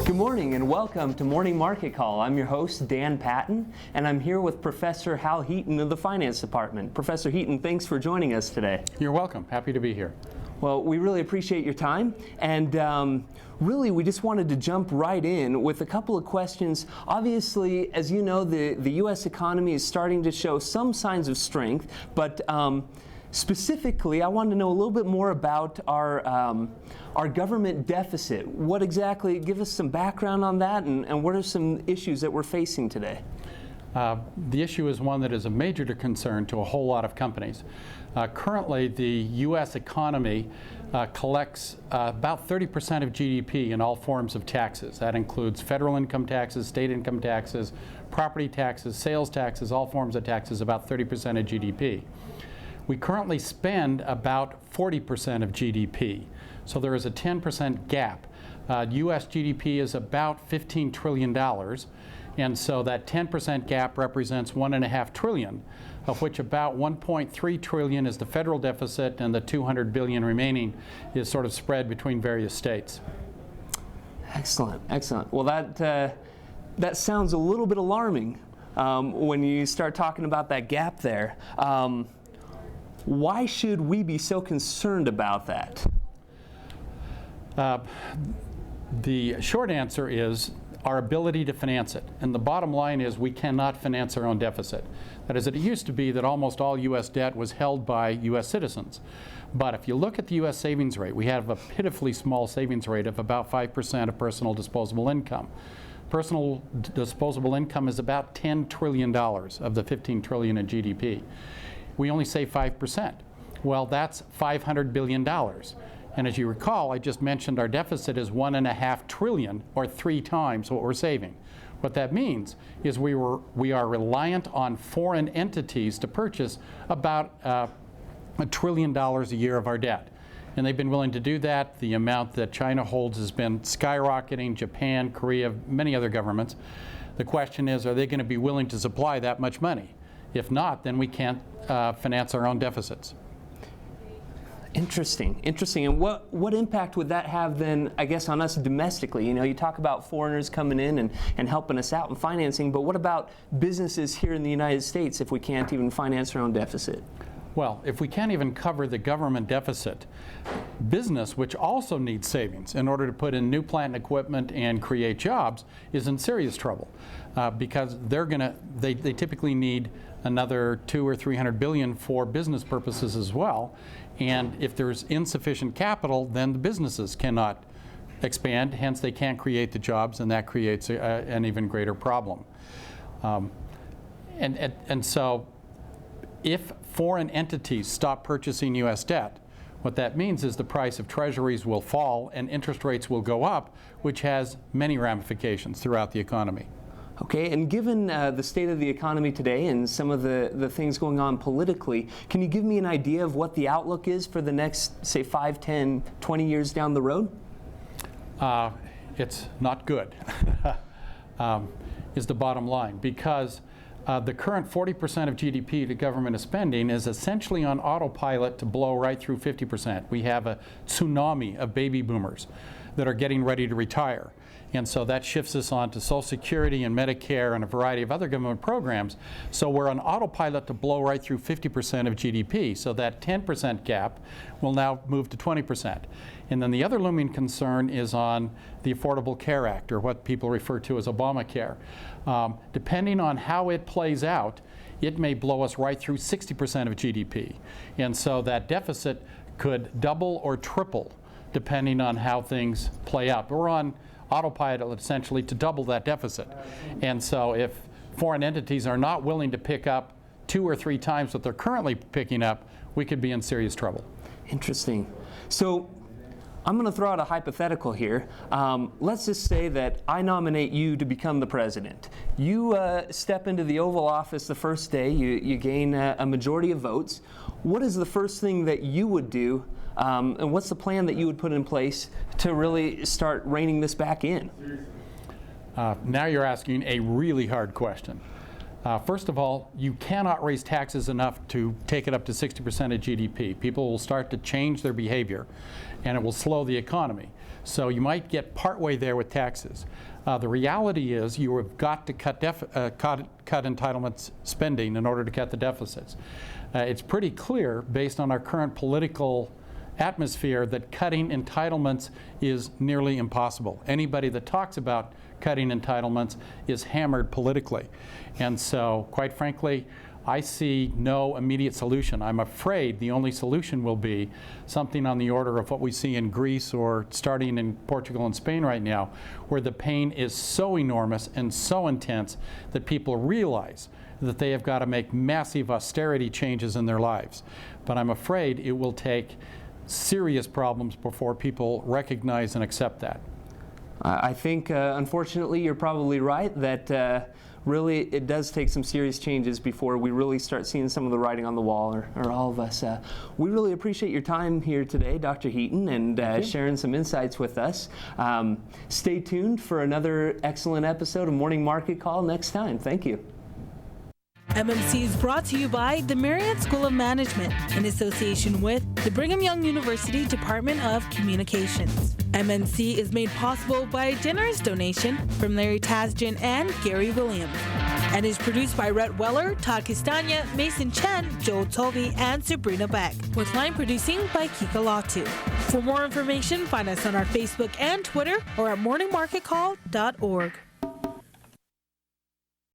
Good morning and welcome to Morning Market Call. I'm your host, Dan Patton, and I'm here with Professor Hal Heaton of the Finance Department. Professor Heaton, thanks for joining us today. You're welcome. Happy to be here. Well, we really appreciate your time, and really we just wanted to jump right in with a couple of questions. Obviously, as you know, the U.S. economy is starting to show some signs of strength, but specifically, I wanted to know a little bit more about our government deficit. What exactly, give us some background on that, and what are some issues that we're facing today? The issue is one that is a major concern to a whole lot of companies. Currently, the U.S. economy collects about 30% of GDP in all forms of taxes. That includes federal income taxes, state income taxes, property taxes, sales taxes, all forms of taxes, about 30% of GDP. We currently spend about 40% of GDP, so there is a 10% gap. U.S. GDP is about $15 trillion, and so that 10% gap represents $1.5 trillion, of which about $1.3 trillion is the federal deficit, and the $200 billion remaining is sort of spread between various states. Excellent, excellent. Well, that sounds a little bit alarming when you start talking about that gap there. Why should we be so concerned about that? The short answer is our ability to finance it. And the bottom line is we cannot finance our own deficit. That is, it used to be that almost all U.S. debt was held by U.S. citizens. But if you look at the U.S. savings rate, we have a pitifully small savings rate of about 5% of personal disposable income. Personal disposable income is about $10 trillion of the $15 trillion in GDP. We only save 5%. Well, that's $500 billion. And as you recall, I just mentioned our deficit is $1.5 trillion, or 3 times what we're saving. What that means is we are reliant on foreign entities to purchase about $1 trillion a year of our debt. And they've been willing to do that. The amount that China holds has been skyrocketing, Japan, Korea, many other governments. The question is, are they going to be willing to supply that much money? If not, then we can't finance our own deficits. Interesting, interesting. And what impact would that have then, I guess, on us domestically? You know, you talk about foreigners coming in and helping us out in financing, but what about businesses here in the United States if we can't even finance our own deficit? Well, if we can't even cover the government deficit, business, which also needs savings in order to put in new plant and equipment and create jobs, is in serious trouble because they typically need another $200 or $300 billion for business purposes as well. And if there's insufficient capital, then the businesses cannot expand, hence they can't create the jobs, and that creates an even greater problem. And so if foreign entities stop purchasing U.S. debt, what that means is the price of treasuries will fall and interest rates will go up, which has many ramifications throughout the economy. Okay, and given the state of the economy today and some of the things going on politically, can you give me an idea of what the outlook is for the next, say, 5, 10, 20 years down the road? It's not good, is the bottom line, because the current 40% of GDP the government is spending is essentially on autopilot to blow right through 50%. We have a tsunami of baby boomers that are getting ready to retire. And so that shifts us on to Social Security and Medicare and a variety of other government programs. So we're on autopilot to blow right through 50% of GDP. So that 10% gap will now move to 20%. And then the other looming concern is on the Affordable Care Act, or what people refer to as Obamacare. Depending on how it plays out, it may blow us right through 60% of GDP. And so that deficit could double or triple depending on how things play out. But we're on autopilot essentially to double that deficit. And so if foreign entities are not willing to pick up 2 or 3 times what they're currently picking up, we could be in serious trouble. Interesting. So I'm going to throw out a hypothetical here. Let's just say that I nominate you to become the president. You step into the Oval Office the first day, you gain a majority of votes. What is the first thing that you would do, and what's the plan that you would put in place to really start reining this back in? Now you're asking a really hard question. First of all, you cannot raise taxes enough to take it up to 60% of GDP. People will start to change their behavior, and it will slow the economy. So you might get partway there with taxes. The reality is you have got to cut entitlements spending in order to cut the deficits. It's pretty clear, based on our current political atmosphere, that cutting entitlements is nearly impossible. Anybody that talks about cutting entitlements is hammered politically. And so, quite frankly, I see no immediate solution. I'm afraid the only solution will be something on the order of what we see in Greece or starting in Portugal and Spain right now, where the pain is so enormous and so intense that people realize that they have got to make massive austerity changes in their lives. But I'm afraid it will take serious problems before people recognize and accept that. I think, unfortunately, you're probably right that really it does take some serious changes before we really start seeing some of the writing on the wall, or all of us. We really appreciate your time here today, Dr. Heaton, and sharing some insights with us. Stay tuned for another excellent episode of Morning Market Call next time. Thank you. MMC is brought to you by the Marriott School of Management in association with the Brigham Young University Department of Communications. MMC is made possible by a generous donation from Larry Tasjan and Gary Williams, and is produced by Rhett Weller, Todd Castagna, Mason Chen, Joel Tovey, and Sabrina Beck, with line producing by Kika Latu. For more information, find us on our Facebook and Twitter or at morningmarketcall.org.